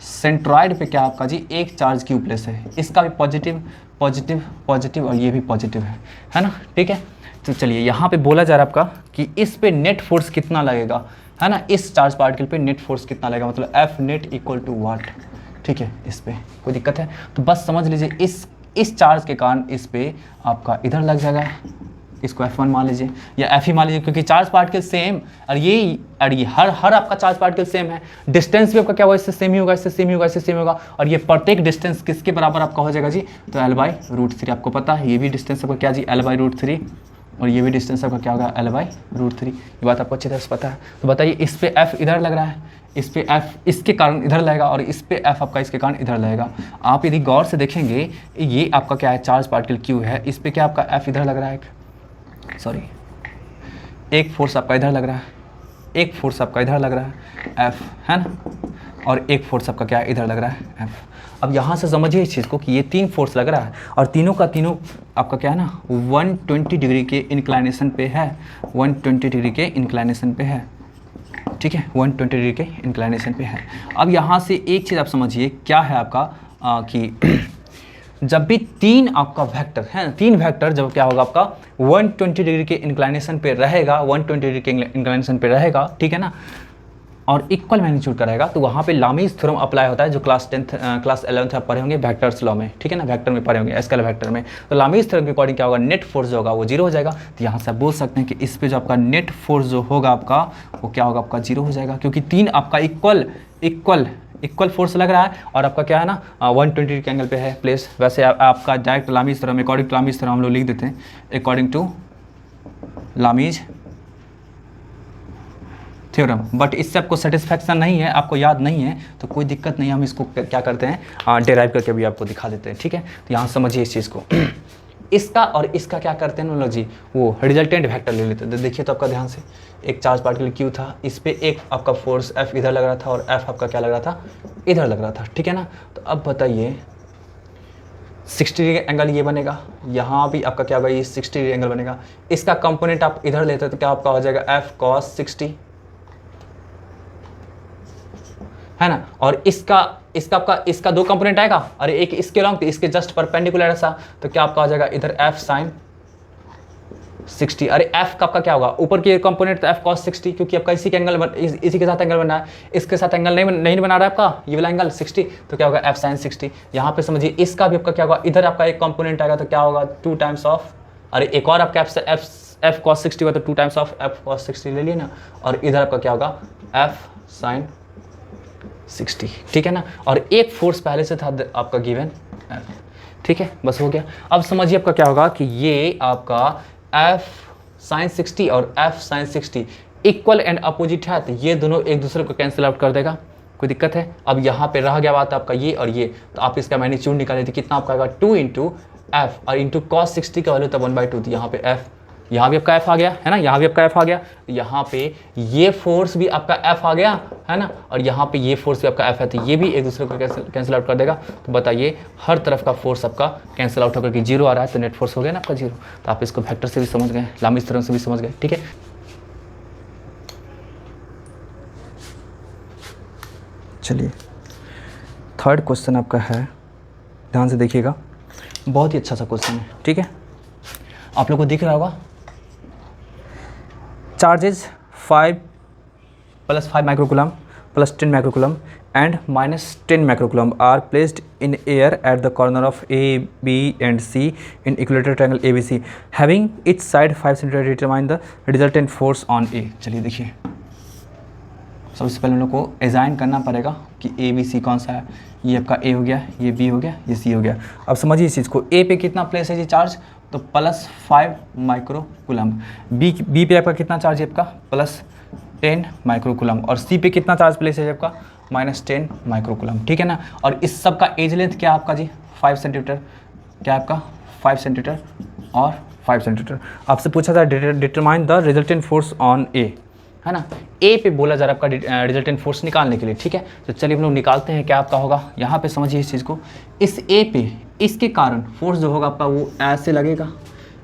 सेंट्रॉइड पे क्या आपका जी एक चार्ज Q प्लेस है, इसका भी पॉजिटिव और ये भी पॉजिटिव है ना, ठीक है। तो चलिए यहाँ पे बोला जा रहा है आपका कि इस पे नेट फोर्स कितना लगेगा, है ना, इस चार्ज पार्टिकल पे नेट फोर्स कितना लगेगा, मतलब F नेट इक्वल टू वाट, ठीक है। इस पे कोई दिक्कत है तो बस समझ लीजिए इस चार्ज के कारण इस पे आपका इधर लग जाएगा इसको F1 मान लीजिए या F ही मान लीजिए, क्योंकि चार्ज पार्टिकल सेम और ये हर आपका चार्ज पार्टिकल सेम है। डिस्टेंस भी आपका क्या होगा, इससे सेम ही होगा, इससे सेम ही होगा, इससे सेम होगा, और ये प्रत्येक डिस्टेंस किसके बराबर आपका हो जाएगा जी, तो L/√3। आपको पता है ये भी डिस्टेंस आपका क्या जी, L/√3, और ये भी डिस्टेंस आपका क्या होगा, L/√3। ये बात आपको अच्छी तरह से पता है। तो बताइए इस पे F इधर लग रहा है, इस पे F इसके कारण इधर लगेगा, और इस पे F आपका इसके कारण इधर लगेगा। आप यदि गौर से देखेंगे ये आपका क्या है, चार्ज पार्टिकल Q है, इस पे क्या आपका F इधर लग रहा है, एक फोर्स आपका इधर लग रहा है, एक फोर्स आपका इधर लग रहा है F, है ना, और एक फोर्स आपका क्या इधर लग रहा है F। अब यहाँ से समझिए इस चीज़ को कि ये 3 फोर्स लग रहा है और तीनों का तीनों आपका क्या है ना 120 डिग्री के इंक्लाइनेशन पे है, 120 डिग्री के इंक्लाइनेशन पे है, ठीक है, 120 डिग्री के इंक्लाइनेशन पे है। अब यहाँ से एक चीज़ आप समझिए क्या है आपका कि जब भी 3 आपका वेक्टर है, 3 वेक्टर जब क्या होगा आपका 120 डिग्री के इंक्लाइनेशन पे रहेगा, 120 डिग्री के इंक्लाइनेशन पे रहेगा, ठीक है ना, और इक्वल मैग्नीट्यूड का रहेगा, तो वहाँ पे लामीज थ्योरम अप्लाई होता है, जो क्लास 11th आप पढ़े होंगे वेक्टर्स लॉ में, ठीक है ना, वेक्टर में पढ़े होंगे, स्केलर वेक्टर में। तो लामीज थ्योरम के अकॉर्डिंग क्या होगा, नेट फोर्स जो होगा वो 0 हो जाएगा। तो यहाँ से आप बोल सकते हैं कि इस पे जो आपका नेट फोर्स जो होगा आपका वो क्या होगा, आपका 0 हो जाएगा, क्योंकि 3 आपका इक्वल फोर्स लग रहा है और आपका क्या है ना 120 के एंगल पे है प्लेस। वैसे आपका direct Lami's theorem, according to Lami's theorem हम लोग लिख देते हैं, according to Lami's theorem. But इससे आपको सेटिस्फैक्शन नहीं है, आपको याद नहीं है तो कोई दिक्कत नहीं है, हम इसको क्या करते हैं डेराइव करके भी आपको दिखा देते हैं, ठीक है। तो यहाँ समझिए इस चीज़ को इसका और इसका क्या करते हैं नॉलेज जी, वो रिजल्टेंट वेक्टर ले लेते हैं। देखिए तो आपका ध्यान से एक चार्ज पार्टिकल Q था, इस पे एक आपका फोर्स F इधर लग रहा था और F आपका क्या लग रहा था, इधर लग रहा था, ठीक है ना। तो अब बताइए 60 डिग्री एंगल ये बनेगा, यहाँ भी आपका क्या होगा, ये 60 डिग्री एंगल बनेगा। इसका कंपोनेंट आप इधर लेते हैं तो क्या आपका हो जाएगा F cos 60, है ना, और इसका 2 कंपोनेंट आएगा, और एक इसके लॉन्ग, इसके जस्ट परपेंडिकुलर ऐसा, तो क्या आपका आ जाएगा इधर F sin 60। अरे F का आपका क्या होगा, ऊपर की कंपोनेंट तो F cos 60, क्योंकि आपका इसी के एंगल इसी के साथ एंगल बना है, इसके साथ एंगल नहीं बना रहा है आपका ये वाला एंगल 60, तो क्या होगा F sin 60। यहाँ पे समझिए इसका भी आपका क्या होगा, इधर आपका एक कंपोनेंट आएगा तो क्या होगा 2 टाइम्स ऑफ, अरे एक और आपका F cos 60 होगा तो 2 टाइम्स ऑफ F cos 60 ले लिए ना, और इधर आपका क्या होगा F sin 60, ठीक है ना, और एक फोर्स पहले से था आपका गिवन F, ठीक है, बस हो गया। अब समझिए आपका क्या होगा कि ये आपका F sin 60 और F sin 60 equal and opposite है, तो ये दोनों एक दूसरे को कैंसिल आउट कर देगा, कोई दिक्कत है। अब यहाँ पे रह गया बात आपका ये और ये, तो आप इसका मैग्नीट्यूड निकाले थे, कितना आपका आएगा 2 इंटू F और इंटू cos 60 का वैल्यू था 1/2, तो यहाँ पे F, यहाँ भी आपका F आ गया है ना, यहाँ भी आपका F आ गया, यहाँ पे ये फोर्स भी आपका F आ गया है ना, और यहाँ पे ये फोर्स भी आपका F है, तो ये भी एक दूसरे को कैंसिल आउट कर देगा। तो बताइए हर तरफ का फोर्स आपका कैंसिल आउट होकर कि 0 आ रहा है, तो नेट फोर्स हो गया ना आपका 0। तो आप इसको वेक्टर से भी समझ गए, लामीज थ्योरम से भी समझ गए, ठीक है। चलिए थर्ड क्वेश्चन आपका है, ध्यान से देखिएगा, बहुत ही अच्छा सा क्वेश्चन है, ठीक है, आप लोग को दिख रहा होगा। Charges 5 + 5 microcoulomb + 10 microcoulomb and -10 microcoulomb are placed in air at the corner of A, B and C in equilateral triangle ABC having each side 5 cm, determine the resultant force on A। चलिए देखिए, सबसे पहले हम लोग को एजाइन करना पड़ेगा कि A B C कौन सा है। ये आपका A हो गया, ये B हो गया, ये C हो गया। अब समझिए इस चीज़ को, A पे कितना प्लेस है जी चार्ज, तो +5 माइक्रोकूलम, B पे आपका कितना चार्ज है आपका +10 माइक्रोकूलम, और C पे कितना चार्ज प्लेस है आपका -10 माइक्रोकूलम, ठीक है ना। और इस सब का एज लेंथ क्या आपका जी 5 सेंटीमीटर, क्या आपका 5 सेंटीमीटर और 5 सेंटीमीटर। आपसे पूछा था determine the resultant force on A, है ना, ए पे बोला जा रहा है आपका रिजल्टेंट फोर्स निकालने के लिए, ठीक है। तो चलिए हम लोग निकालते हैं, क्या आपका होगा, यहाँ पे समझिए इस चीज़ को, इस ए पे इसके कारण फोर्स जो होगा आपका वो ऐसे लगेगा,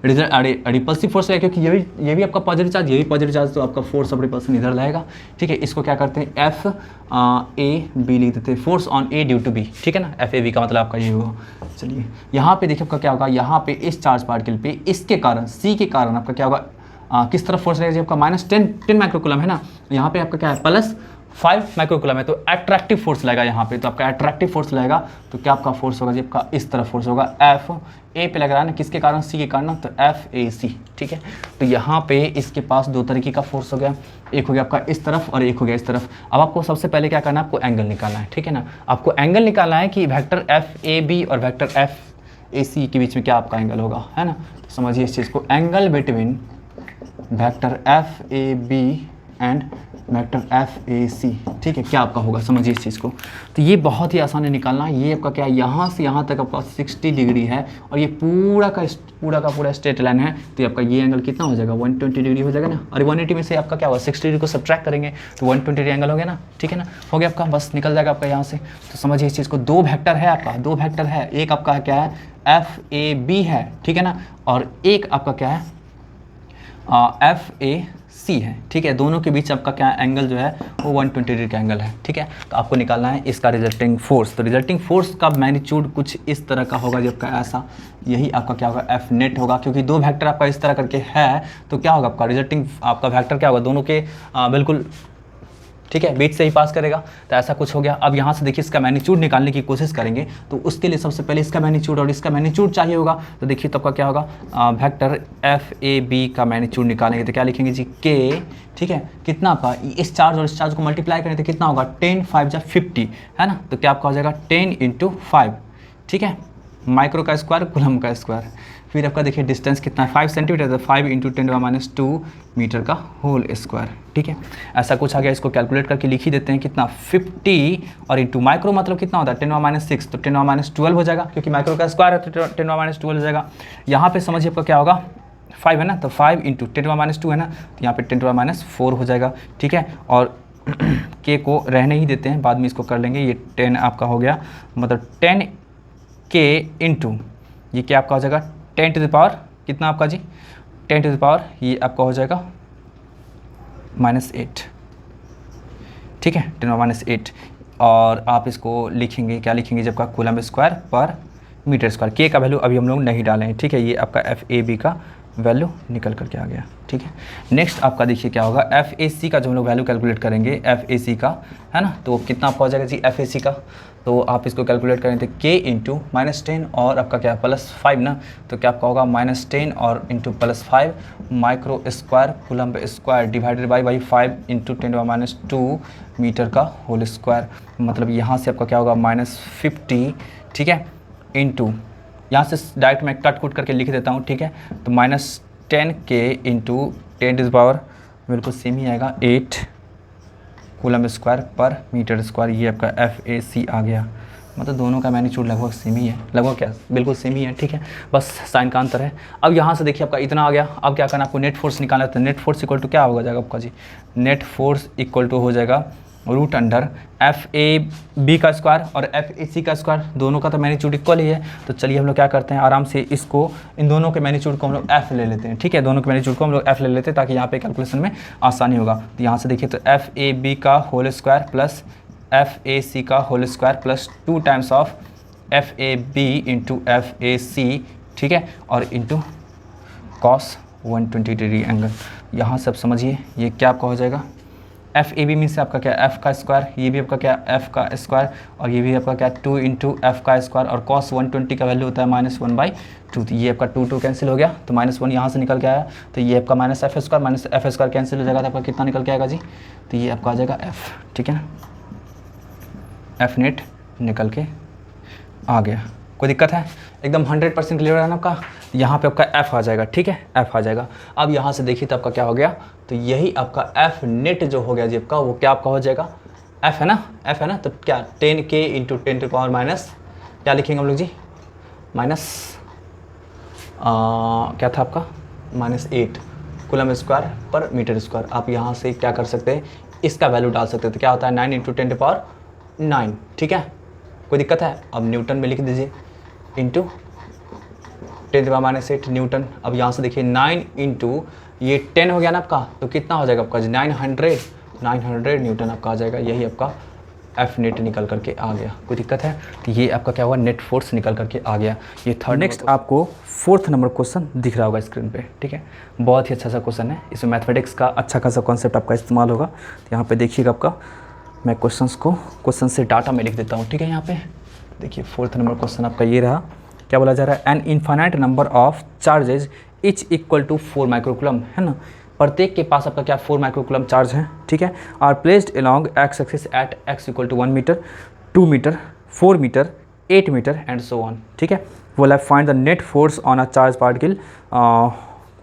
रिपल्सिव फोर्स है, क्योंकि ये भी आपका पॉजिटिव चार्ज, ये भी पॉजिटिव चार्ज, तो आपका फोर्स ऑफ रिपल्सन इधर लगेगा, ठीक है। इसको क्या करते हैं FAB लिख देते हैं, force on A due to B, ठीक है ना, FAB का मतलब आपका ये होगा। चलिए यहाँ पे देखिए आपका क्या होगा, यहाँ पे इस चार्ज पार्टिकल पे इसके कारण C के कारण आपका क्या होगा, किस तरफ फोर्स रहेगा जी आपका -10 माइक्रोकूलम है ना, यहाँ पे आपका क्या है 5 माइक्रोकुलम है, तो अट्रैक्टिव फोर्स लगेगा यहाँ पे। तो आपका अट्रैक्टिव फोर्स लगेगा तो क्या आपका फोर्स होगा जी, आपका इस तरफ फोर्स होगा, एफ ए पे लग रहा है ना, किसके कारण, सी के कारण, तो एफ ए सी, ठीक है। तो यहाँ पे इसके पास दो तरीके का फोर्स हो गया, एक हो गया आपका इस तरफ और एक हो गया इस तरफ। अब आपको सबसे पहले क्या करना है, आपको एंगल निकालना है, ठीक है ना। आपको एंगल निकालना है कि वेक्टर एफ ए बी और वेक्टर एफ ए सी के बीच में क्या आपका एंगल होगा, है ना। तो समझिए इस चीज़ को, angle between vector F A B and vector F A C, ठीक है, क्या आपका होगा, समझिए इस चीज़ को। तो ये बहुत ही आसान है निकालना। ये आपका क्या है, यहाँ से यहाँ तक आपका 60 डिग्री है और ये पूरा का पूरा स्ट्रेट लाइन है। तो ये आपका ये एंगल कितना हो जाएगा, 120 डिग्री हो जाएगा ना। और 180 में से आपका क्या होगा, 60 डिग्री को सब्ट्रैक्ट करेंगे तो 120 डिग्री एंगल हो गया ना, ठीक है ना, हो गया आपका, बस निकल जाएगा आपका यहाँ से। तो समझिए इस चीज़ को, दो वेक्टर है आपका, दो वेक्टर है, एक आपका क्या है एफ ए बी है, ठीक है ना, और एक आपका क्या है एफ ए सी है, ठीक है। दोनों के बीच आपका क्या एंगल जो है वो 120 डिग्री का एंगल है, ठीक है। तो आपको निकालना है इसका रिजल्टिंग फोर्स। तो रिजल्टिंग फोर्स का मैग्नीट्यूड कुछ इस तरह का होगा, जब का ऐसा, यही आपका क्या होगा, एफ नेट होगा, क्योंकि दो वेक्टर आपका इस तरह करके है। तो क्या होगा आपका रिजल्टिंग, आपका वेक्टर क्या होगा, दोनों के बिल्कुल, ठीक है, बीच से ही पास करेगा। तो ऐसा कुछ हो गया। अब यहाँ से देखिए इसका मैग्नीट्यूड निकालने की कोशिश करेंगे, तो उसके लिए सबसे पहले इसका मैग्नीट्यूड और इसका मैग्नीट्यूड चाहिए होगा। तो देखिए तो आपका क्या होगा, वेक्टर एफ ए बी का मैग्नीट्यूड निकालेंगे तो क्या लिखेंगे जी, के, ठीक है, कितना आपका, इस चार्ज और इस चार्ज को मल्टीप्लाई करें तो कितना होगा, 10 5 जा 50, है ना। तो क्या आपका हो जाएगा 10 × 5, ठीक है, माइक्रो का स्क्वायर कूलम का स्क्वायर। फिर आपका देखिए डिस्टेंस कितना है, 5 सेंटीमीटर, तो 5 × 10⁻² मीटर का होल स्क्वायर, ठीक है। ऐसा कुछ आ गया, इसको कैलकुलेट करके लिख ही देते हैं, कितना 50 और इंटू माइक्रो मतलब कितना होता है 10⁻6, तो 10⁻12 हो जाएगा, क्योंकि माइक्रो का स्क्वायर है तो 10⁻12 हो जाएगा। यहाँ पे समझिए आपका क्या होगा, 5 है ना, तो 5 × 10⁻² है ना, तो यहाँ पे 10⁻4 हो जाएगा, ठीक है। और के को रहने ही देते हैं, बाद में इसको कर लेंगे। ये 10 आपका हो गया, मतलब 10 के इंटू ये क्या आपका हो जाएगा 10 टू द पावर कितना आपका जी, 10 टू द पावर ये आपका हो जाएगा -8, ठीक है, 10⁻8। और आप इसको लिखेंगे, क्या लिखेंगे जब का कूलम स्क्वायर पर मीटर स्क्वायर। के का वैल्यू अभी हम लोग नहीं डालें, ठीक है। ये आपका एफ ए बी का वैल्यू निकल करके आ गया, ठीक है। नेक्स्ट आपका देखिए क्या होगा, एफ ए सी का जो हम लोग वैल्यू कैलकुलेट करेंगे, एफ ए सी का, है ना, तो कितना आपका हो जाएगा जी एफ ए सी का। तो आप इसको कैलकुलेट करें तो के इंटू -10 और आपका क्या +5 ना, तो क्या आपका होगा -10 और into +5 micro square coulomb square divided by 5 × 10⁻² metre का होल स्क्वायर। मतलब यहाँ से आपका क्या होगा -50, ठीक है, इंटू यहाँ से डायरेक्ट मैं कट कुट करके लिख देता हूँ, ठीक है। तो -10 के इंटू 10 टू द पावर बिल्कुल सेम ही आएगा 8 कूलम स्क्वायर पर मीटर स्क्वायर। ये आपका एफ ए सी आ गया। मतलब दोनों का मैग्नीट्यूड लगभग सेम ही है, लगभग क्या बिल्कुल सेम ही है, ठीक है, बस साइन का अंतर है। अब यहाँ से देखिए आपका इतना आ गया। अब क्या करना, आपको नेट फोर्स निकालना है। तो नेट फोर्स इक्वल टू क्या हो जाएगा आपका जी, नेट फोर्स इक्वल टू हो जाएगा √ एफ ए बी का स्क्वायर और एफ ए सी का स्क्वायर, दोनों का तो मैग्नीट्यूड इक्वल ही है। तो चलिए हम लोग क्या करते हैं, आराम से इसको, इन दोनों के मैग्नीट्यूड को हम लोग एफ ले लेते हैं, ठीक है। दोनों के मैग्नीट्यूड को हम लोग एफ ले लेते हैं ताकि यहाँ पे कैलकुलेशन में आसानी होगा। तो यहाँ से देखिए तो एफ ए बी का whole square plus F A C का whole square plus 2 times of F A B into F A C, ठीक है, और इंटू कॉस 120 डिग्री एंगल। यहाँ सब समझिए ये क्या आपका हो जाएगा, एफ ए बी मीन्स आपका क्या एफ़ का स्क्वायर, ये भी आपका क्या एफ़ का स्क्वायर, और ये भी आपका क्या 2 × एफ़ का स्क्वायर, और cos 120 का वैल्यू होता है -1/2। तो ये आपका 2 कैंसिल हो गया, तो -1 यहाँ से निकल के आया। तो ये आपका -f² कैंसिल हो जाएगा, तो आपका कितना निकल के आएगा जी, तो ये आपका आ जाएगा f, ठीक है ना, एफ नेट निकल के आ गया। कोई दिक्कत है, एकदम 100% क्लियर है ना आपका। यहाँ पे आपका f आ जाएगा, ठीक है, f आ जाएगा। अब यहाँ से देखिए तो आपका क्या हो गया, तो यही आपका f नेट जो हो गया जी आपका, वो क्या आपका हो जाएगा, f है ना, f है ना, तो क्या 10k × 10 टू पावर माइनस, क्या लिखेंगे हम लोग जी, माइनस क्या था आपका -8 कूलम स्क्वायर पर मीटर स्क्वायर। आप यहाँ से क्या कर सकते हैं, इसका वैल्यू डाल सकते हैं। तो क्या होता है 9 × 10 टू पावर 9, ठीक है, कोई दिक्कत है। अब न्यूटन में लिख दीजिए, इंटू 10 -8 न्यूटन। अब यहाँ से देखिए 9 × ये 10 हो गया ना आपका, तो कितना हो जाएगा आपका 900 न्यूटन आपका आ जाएगा। यही आपका एफ नेट निकल करके आ गया। कोई दिक्कत है, तो ये आपका क्या हुआ, नेट फोर्स निकल करके आ गया। ये थर्ड। नेक्स्ट आपको 4th नंबर क्वेश्चन दिख रहा होगा स्क्रीन पे, ठीक है, बहुत ही अच्छा सा क्वेश्चन है। इसमें मैथमेटिक्स का अच्छा खासा कॉन्सेप्ट आपका इस्तेमाल होगा। तो यहाँ पे देखिएगा आपका मैं क्वेश्चन से डाटा में लिख देता हूँ, ठीक है। यहाँ पे देखिए 4th नंबर क्वेश्चन आपका ये रहा। क्या बोला जा रहा है, an infinite number of charges each equal to 4 microcoulomb, है ना। प्रत्येक के पास आपका क्या 4 माइक्रोकुलम चार्ज है, ठीक है। Are placed along x axis at x equal to 1 metre, 2 metre, 4 metre, 8 metre and so on, ठीक है। बोला find the net force on a charge particle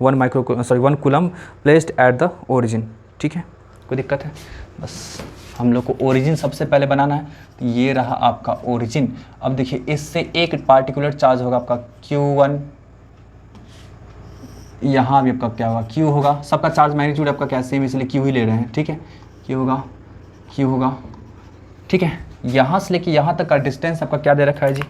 1 coulomb placed at the origin, ठीक है। कोई दिक्कत है? बस हम लोग को ओरिजिन सबसे पहले बनाना है। तो ये रहा आपका ओरिजिन। अब देखिए इससे एक पार्टिकुलर चार्ज होगा आपका Q1, यहाँ भी आपका क्या होगा Q होगा। सबका चार्ज मैग्नीट्यूड आपका क्या सेम, इसलिए Q ही ले रहे हैं, ठीक है। Q होगा, ठीक है। यहाँ से लेके यहाँ तक का डिस्टेंस आपका क्या दे रखा है जी,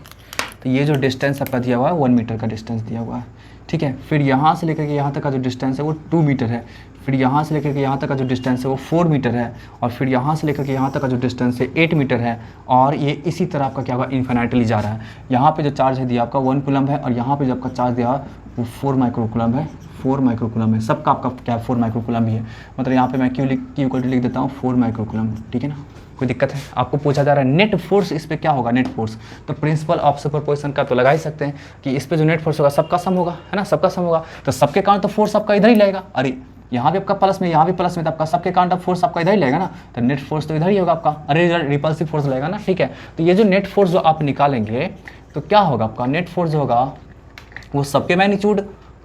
तो ये जो डिस्टेंस आपका दिया हुआ है 1 मीटर का डिस्टेंस दिया हुआ है, ठीक है। फिर यहाँ से लेकर के यहाँ तक का जो डिस्टेंस है वो 2 मीटर है। फिर यहाँ से लेकर के यहाँ तक का जो डिस्टेंस है वो 4 मीटर है। और फिर यहाँ से लेकर के यहाँ तक का जो डिस्टेंस है 8 मीटर है। और ये इसी तरह आपका क्या होगा, इन्फिनिटली जा रहा है। यहाँ पे जो चार्ज है दिया आपका 1 कूलम है, और यहाँ पे जो आपका चार्ज दिया वो 4 माइक्रोकुलम है। 4 माइक्रोकुलम है, सबका आपका क्या 4 माइक्रोकुलम ही है। मतलब यहाँ पे मैं Q इक्वल टू लिख देता हूँ 4 माइक्रोकुलम, ठीक है ना। कोई दिक्कत है? आपको पूछा जा रहा है नेट फोर्स, इस पर क्या होगा नेट फोर्स, तो प्रिंसिपल ऑफ सुपरपोजिशन का तो लगा ही सकते हैं कि इस पे जो नेट फोर्स होगा सबका सम होगा, है ना, सबका सम होगा। तो सबके कारण तो फोर्स आपका इधर ही लगेगा। अरे यहाँ भी आपका प्लस में, यहाँ भी प्लस में, तो आपका सबके कारण फोर्स आपका इधर ही लगेगा ना, तो नेट फोर्स तो इधर ही होगा आपका। अरे रिपल्सिव फोर्स लगेगा ना, ठीक है। तो ये जो नेट फोर्स जो आप निकालेंगे तो क्या होगा आपका नेट फोर्स जो होगा वो सबके मैग्नीट्यूड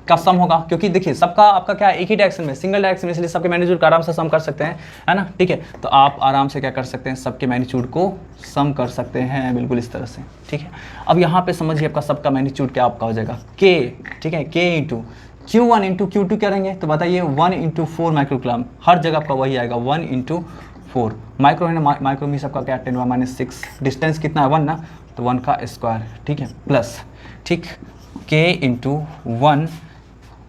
का सम होगा। क्योंकि देखिए सबका आपका क्या है एक ही डायरेक्शन में, सिंगल डायरेक्शन में, इसलिए सबके मैग्नीट्यूड का आराम से सम कर सकते हैं, है ना, ठीक है। तो आप आराम से क्या कर सकते हैं, सबके मैग्नीट्यूड को सम कर सकते हैं, बिल्कुल इस तरह से, ठीक है। अब यहाँ पे समझिए आपका सबका मैग्नीट्यूड क्या आपका हो जाएगा K, ठीक है। K into Q1 into Q2 क्या रहेंगे, तो बताइए 1 इंटू 4 माइक्रोकुलम, हर जगह आपका वही आएगा 1 इंटू 4 माइक्रो है ना। माइक्रो में सबका क्या 10⁻⁶, डिस्टेंस कितना है 1 ना, तो 1 का स्क्वायर, ठीक है, प्लस, ठीक, K इंटू 1,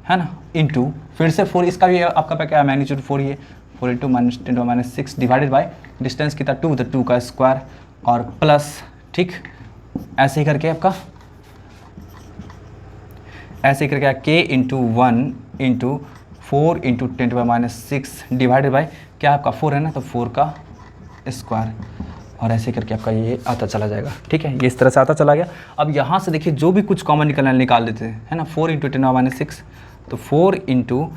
है ना, इंटू फिर से 4, इसका भी आपका क्या है मैग्नीट्यूड 4 ही है, 4 इंटू -10⁻⁶ डिवाइडेड बाय डिस्टेंस कितना 2, तो 2 का स्क्वायर और प्लस, ठीक, ऐसे ही करके आपका K into 1 into 4 into 10⁻⁶ divided by क्या आपका 4 है ना, तो 4 का स्क्वायर, और ऐसे करके आपका ये आता चला जाएगा, ठीक है। ये इस तरह से आता चला गया। अब यहाँ से देखिए जो भी कुछ कॉमन निकलना निकाल देते हैं, है ना। 4 इंटू 10⁻⁶, तो 4 इंटू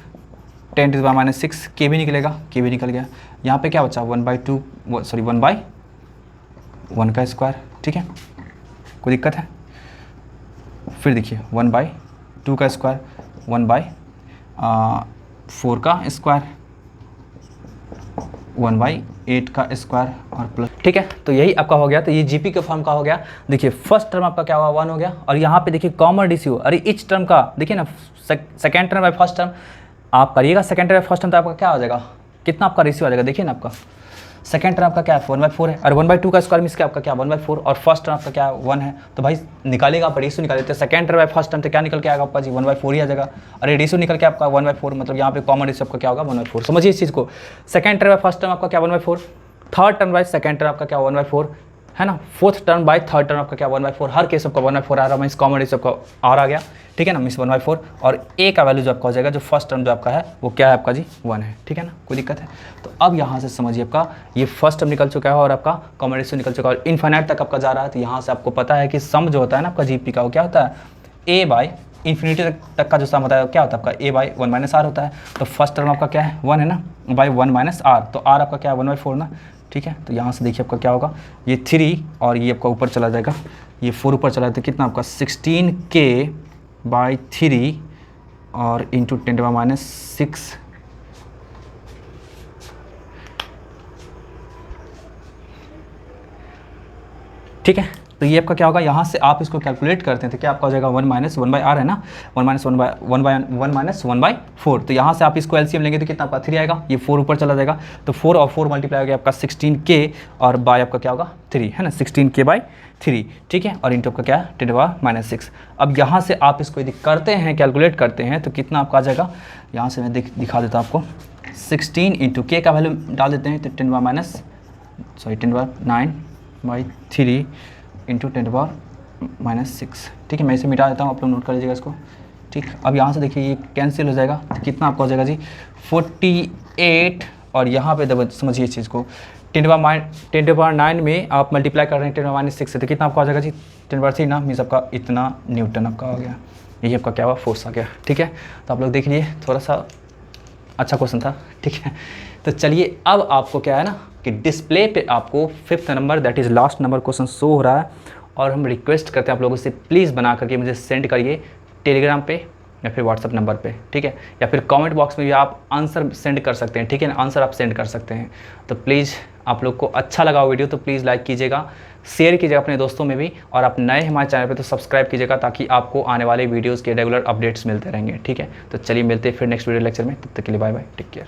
10⁻⁶, K भी निकलेगा, K भी निकल गया। यहाँ पे क्या बचा 1/1 का स्क्वायर, ठीक है, कोई दिक्कत है? फिर देखिए 1/2 का स्क्वायर, 1/4 का स्क्वायर, 1/8 का स्क्वायर और प्लस, ठीक है। तो यही आपका हो गया। तो ये जीपी के फॉर्म का हो गया। देखिए फर्स्ट टर्म आपका क्या हुआ 1 हो गया, और यहाँ पे देखिए कॉमन रेशियो, अरे इच टर्म का देखिए ना, second term by first term आप करिएगा, second term by first term तो आपका क्या हो जाएगा, कितना आपका रेशियो आ जाएगा, देखिए ना आपका सेकेंड टर्म आपका क्या है 1/4 है, और 1/2 का स्क्वायर मीन्स क्या आपका क्या 1/4, और फर्स्ट टर्म आपका क्या 1 है। तो भाई निकालेगा आप रेशियो निकाल देते हैं, second term by first term तो क्या निकल के आएगा आपका जी 1/4 ही आ जाएगा। अरे रेशियो निकल के आपका 1/4, मतलब यहाँ पे कॉमन रेशियो आपका क्या होगा 1/4। समझिए इस चीज़ को, second term by first term आपका क्या 1/4, third term by second term आपका क्या 1/4, है ना, fourth term by third term आपका क्या 1/4, हर केस आपका 1/4 आ रहा है, मीन्स कॉमन रेशियो आपका आ गया, ठीक है ना, मीन्स 1/4। और ए का वैल्यू जो आपका हो जाएगा, जो फर्स्ट टर्म जो आपका है वो क्या है आपका जी 1 है, ठीक है ना, कोई दिक्कत है? तो अब यहाँ से समझिए आपका ये फर्स्ट टर्म निकल चुका है और आपका कॉमन रेशियो निकल चुका है, और इन्फिनिट तक आपका जा रहा है। तो यहाँ से आपको पता है कि सम जो होता है ना आपका जीपी का, वो क्या होता है ए बाय इन्फिनिटी तक का जो सम होता है क्या होता है आपका a/1 - r होता है। तो फर्स्ट टर्म आपका क्या है 1 है ना, बाई 1 - r, तो r आपका क्या है 1/4 ना, ठीक है। तो यहाँ से देखिए आपका क्या होगा, ये 3 और ये आपका ऊपर चला जाएगा, ये 4 ऊपर चला जाता है, कितना आपका 16K/3 और इंटू 10⁻⁶, ठीक है। तो ये आपका क्या होगा, यहाँ से आप इसको कैलकुलेट करते हैं तो क्या आपका हो जाएगा 1 - 1/r है ना, 1 - 1/4। तो यहाँ से आप इसको एलसीएम लेंगे तो कितना आपका 3 आएगा, ये 4 ऊपर चला जाएगा, तो 4 और 4 मल्टीप्लाई हो गया आपका 16K और बाय आपका क्या होगा 3, है ना, 16K/3, ठीक है, और इंटू आपका क्या है 10⁻⁶। अब यहाँ से आप इसको यदि करते हैं कैलकुलेट करते हैं तो कितना आपका आ जाएगा, यहाँ से मैं दिखा देता हूँ आपको, 16 इंटू K का वैल्यू डाल देते हैं तो 10⁻9/3 इंटू 10⁻⁶, ठीक है। मैं इसे मिटा देता हूँ, आप लोग नोट कर लीजिएगा इसको, ठीक। अब यहाँ से देखिए ये कैंसिल हो जाएगा, तो कितना आपका हो जाएगा जी 48, और यहाँ पे समझिए इस चीज़ को 10⁻9 में आप मल्टीप्लाई कर रहे हैं 10⁻6 से, तो कितना आपका हो जाएगा जी 10/3 ना, मीन्स आपका इतना न्यूटन आपका हो गया। यही आपका क्या हुआ, फोर्स आ गया। ठीक है, तो आप लोग देख लिए, थोड़ा सा अच्छा क्वेश्चन था। ठीक है, तो चलिए अब आपको क्या है ना कि डिस्प्ले पे आपको 5th number that is last number question show हो रहा है, और हम रिक्वेस्ट करते हैं आप लोगों से प्लीज़ बना करके मुझे सेंड करिए टेलीग्राम पे या फिर व्हाट्सअप नंबर पे। ठीक है, या फिर कमेंट बॉक्स में भी आप आंसर सेंड कर सकते हैं। ठीक है ना, आंसर आप सेंड कर सकते हैं। तो प्लीज़ आप लोग को अच्छा लगा वीडियो तो प्लीज़ लाइक कीजिएगा, शेयर कीजिएगा अपने दोस्तों में भी, और आप नए हमारे चैनल पे तो सब्सक्राइब कीजिएगा ताकि आपको आने वाले वीडियोज़ के रेगुलर अपडेट्स मिलते रहेंगे। ठीक है, तो चलिए मिलते हैं फिर नेक्स्ट वीडियो लेक्चर में, तब तक के लिए बाय बाय, टेक केयर।